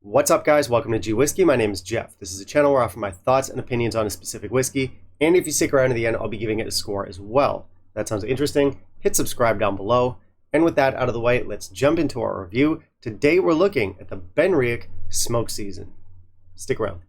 What's up, guys? Welcome to Gwhisky. My name is Jeff. This is a channel where I offer my thoughts and opinions on a specific whiskey, and if you stick around to the end, I'll be giving it a score as well. If that sounds interesting, hit subscribe down below. And with that out of the way, let's jump into our review. Today we're looking at the Benriach Smoke season. Stick around.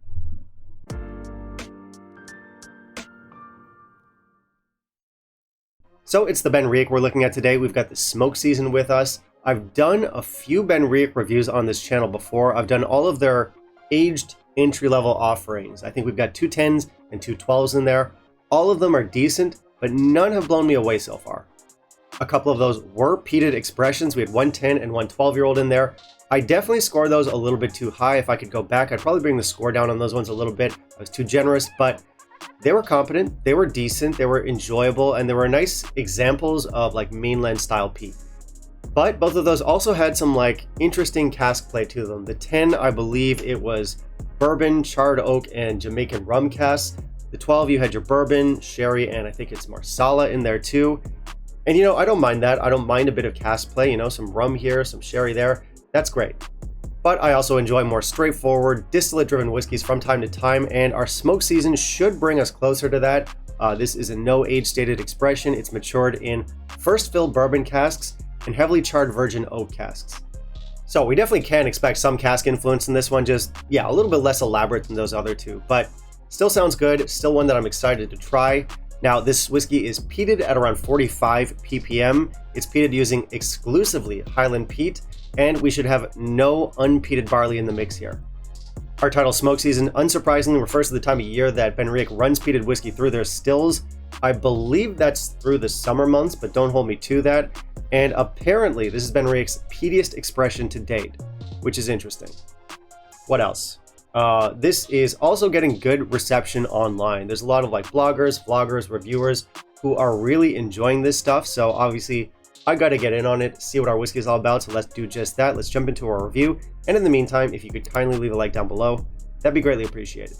So it's the Benriach we're looking at today. We've got the smoke season with us. I've done a few Benriach reviews on this channel before. I've done all of their aged entry-level offerings. I think we've got two 10s and two 12s in there. All of them are decent, but none have blown me away so far. A couple of those were peated expressions. We had one 10 and one 12-year-old in there. I definitely scored those a little bit too high. If I could go back, I'd probably bring the score down on those ones a little bit. I was too generous, but they were competent, they were decent, they were enjoyable, and they were nice examples of like mainland style peat. But both of those also had some like interesting cask play to them. The 10, I believe it was bourbon, charred oak, and Jamaican rum casks. The 12, you had your bourbon, sherry, and I think it's marsala in there too. And I don't mind that. I don't mind a bit of cask play, some rum here, some sherry there. That's great. But I also enjoy more straightforward, distillate-driven whiskeys from time to time, and our smoke season should bring us closer to that. This is a no age-stated expression. It's matured in first-fill bourbon casks and heavily charred virgin oak casks. So we definitely can expect some cask influence in this one, just, a little bit less elaborate than those other two, but still sounds good, still one that I'm excited to try. Now, this whiskey is peated at around 45 ppm. It's peated using exclusively Highland peat, and we should have no unpeated barley in the mix here. Our title smoke season, unsurprisingly, refers to the time of year that Benriach runs peated whiskey through their stills. I believe that's through the summer months, but don't hold me to that. And apparently, this is Benriach's peatiest expression to date, which is interesting. What else? This is also getting good reception online. There's a lot of bloggers, vloggers, reviewers who are really enjoying this stuff. So obviously, I got to get in on it, see what our whiskey is all about. So let's do just that. Let's jump into our review. And in the meantime, if you could kindly leave a like down below, that'd be greatly appreciated.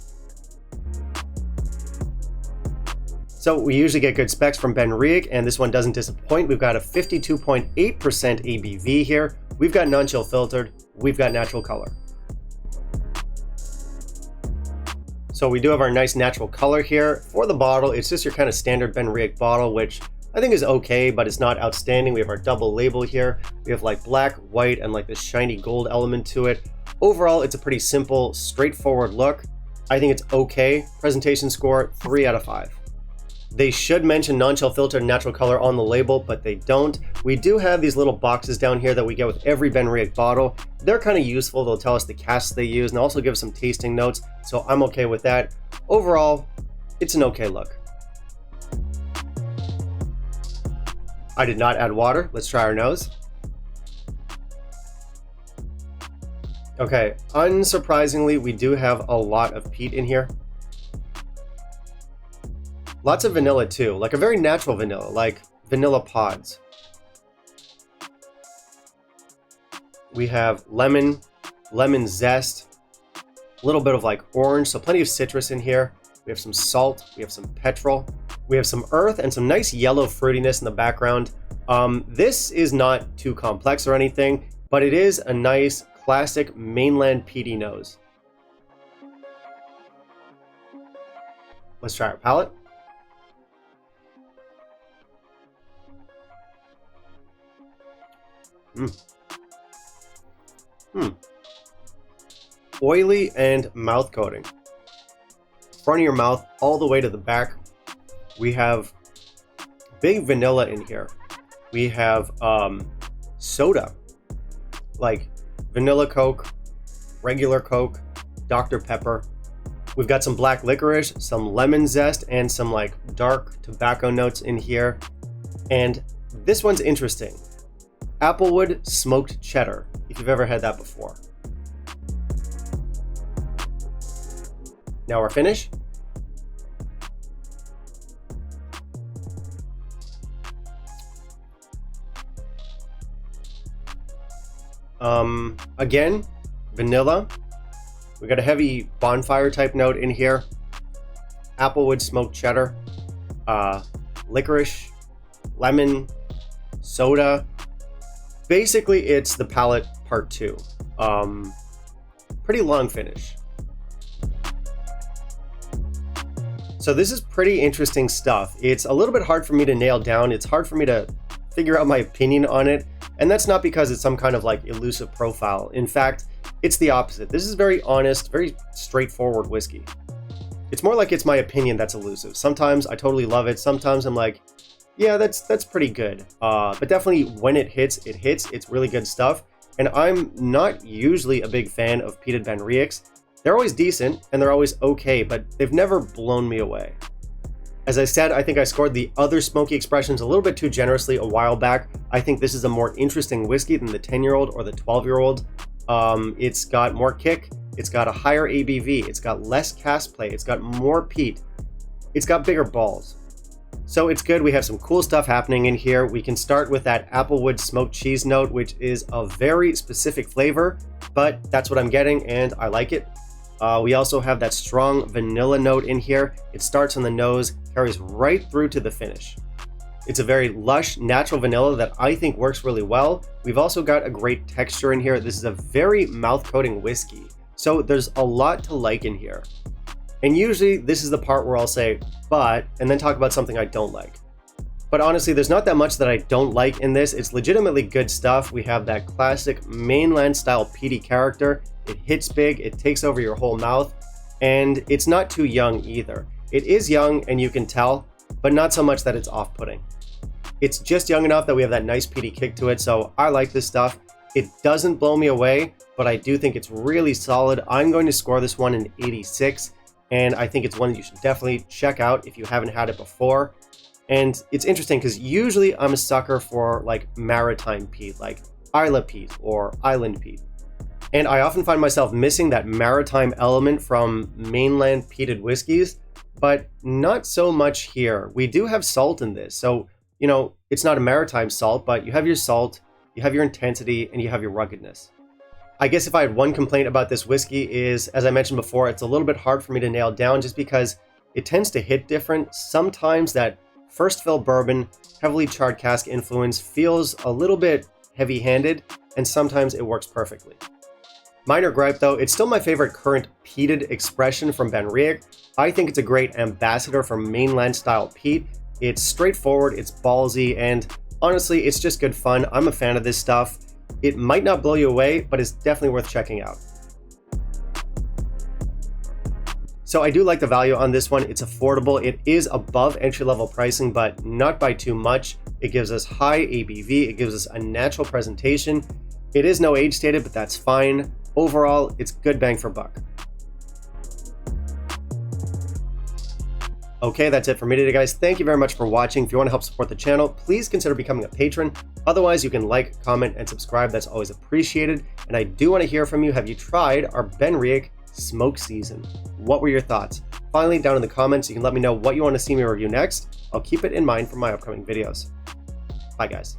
So we usually get good specs from Benriach, and this one doesn't disappoint. We've got a 52.8% ABV here. We've got non-chill filtered. We've got natural color. So we do have our nice natural color here. For the bottle, it's just your kind of standard Benriach bottle, which I think is okay, but it's not outstanding. We have our double label here. We have black, white, and this shiny gold element to it. Overall, it's a pretty simple, straightforward look. I think it's okay. Presentation score, 3 out of 5. They should mention non-chill filtered and natural color on the label, but they don't. We do have these little boxes down here that we get with every Benriach bottle. They're kind of useful. They'll tell us the casks they use and also give us some tasting notes, so I'm okay with that. Overall, it's an okay look. I did not add water. Let's try our nose. Okay, unsurprisingly, we do have a lot of peat in here. Lots of vanilla too, like a very natural vanilla, like vanilla pods. We have lemon zest, a little bit of orange, so plenty of citrus in here. We have some salt, we have some petrol, we have some earth, and some nice yellow fruitiness in the background. This is not too complex or anything, but it is a nice classic mainland peaty nose. Let's try our palate. Oily and mouth coating. Front of your mouth all the way to the back. We have big vanilla in here. We have soda, like vanilla Coke, regular Coke, Dr. Pepper. We've got some black licorice, some lemon zest, and some dark tobacco notes in here. And this one's interesting. Applewood smoked cheddar, if you've ever had that before. Now our finish. Again, vanilla. We got a heavy bonfire type note in here. Applewood smoked cheddar, licorice, lemon, soda. Basically, it's the palate part 2. pretty long finish. So this is pretty interesting stuff. It's a little bit hard for me to nail down. It's hard for me to figure out my opinion on it. And that's not because it's some kind of like elusive profile. In fact, it's the opposite. This is very honest, very straightforward whiskey. It's more like it's my opinion that's elusive. Sometimes I totally love it. Sometimes I'm like, yeah, that's pretty good. But definitely when it hits, it hits. It's really good stuff. And I'm not usually a big fan of peated Benriachs. They're always decent and they're always okay, but they've never blown me away. As I said, I think I scored the other smoky expressions a little bit too generously a while back. I think this is a more interesting whiskey than the 10-year-old or the 12-year-old. It's got more kick, it's got a higher ABV, it's got less cask play, it's got more peat, it's got bigger balls. So it's good. We have some cool stuff happening in here. We can start with that applewood smoked cheese note, which is a very specific flavor, but that's what I'm getting and I like it. We also have that strong vanilla note in here. It starts on the nose, carries right through to the finish. It's a very lush, natural vanilla that I think works really well. We've also got a great texture in here. This is a very mouth-coating whiskey, so there's a lot to like in here. And usually this is the part where I'll say, but, and then talk about something I don't like. But honestly, there's not that much that I don't like in this. It's legitimately good stuff. We have that classic mainland style peaty character. It hits big, it takes over your whole mouth, and it's not too young either. It is young and you can tell, but not so much that it's off-putting. It's just young enough that we have that nice peaty kick to it, so I like this stuff. It doesn't blow me away, but I do think it's really solid. I'm going to score this one an 86, and I think it's one that you should definitely check out if you haven't had it before. And it's interesting because usually I'm a sucker for like maritime peat, like Isla peat or island peat. And I often find myself missing that maritime element from mainland peated whiskeys, but not so much here. We do have salt in this, so, you know, it's not a maritime salt, but you have your salt, you have your intensity, and you have your ruggedness. I guess if I had one complaint about this whiskey is, as I mentioned before, it's a little bit hard for me to nail down just because it tends to hit different. Sometimes that first fill bourbon, heavily charred cask influence feels a little bit heavy-handed, and sometimes it works perfectly. Minor gripe though, it's still my favorite current peated expression from Benriach. I think it's a great ambassador for mainland style peat. It's straightforward, it's ballsy, and honestly, it's just good fun. I'm a fan of this stuff. It might not blow you away, but it's definitely worth checking out. So I do like the value on this one. It's affordable. It is above entry-level pricing, but not by too much. It gives us high ABV. It gives us a natural presentation. It is no age stated, but that's fine. Overall, it's good bang for buck. Okay, that's it for me today, guys. Thank you very much for watching. If you want to help support the channel, please consider becoming a patron. Otherwise, you can like, comment, and subscribe. That's always appreciated. And I do want to hear from you. Have you tried our Benriach Smoke season? What were your thoughts? Finally, down in the comments, you can let me know what you want to see me review next. I'll keep it in mind for my upcoming videos. Bye, guys.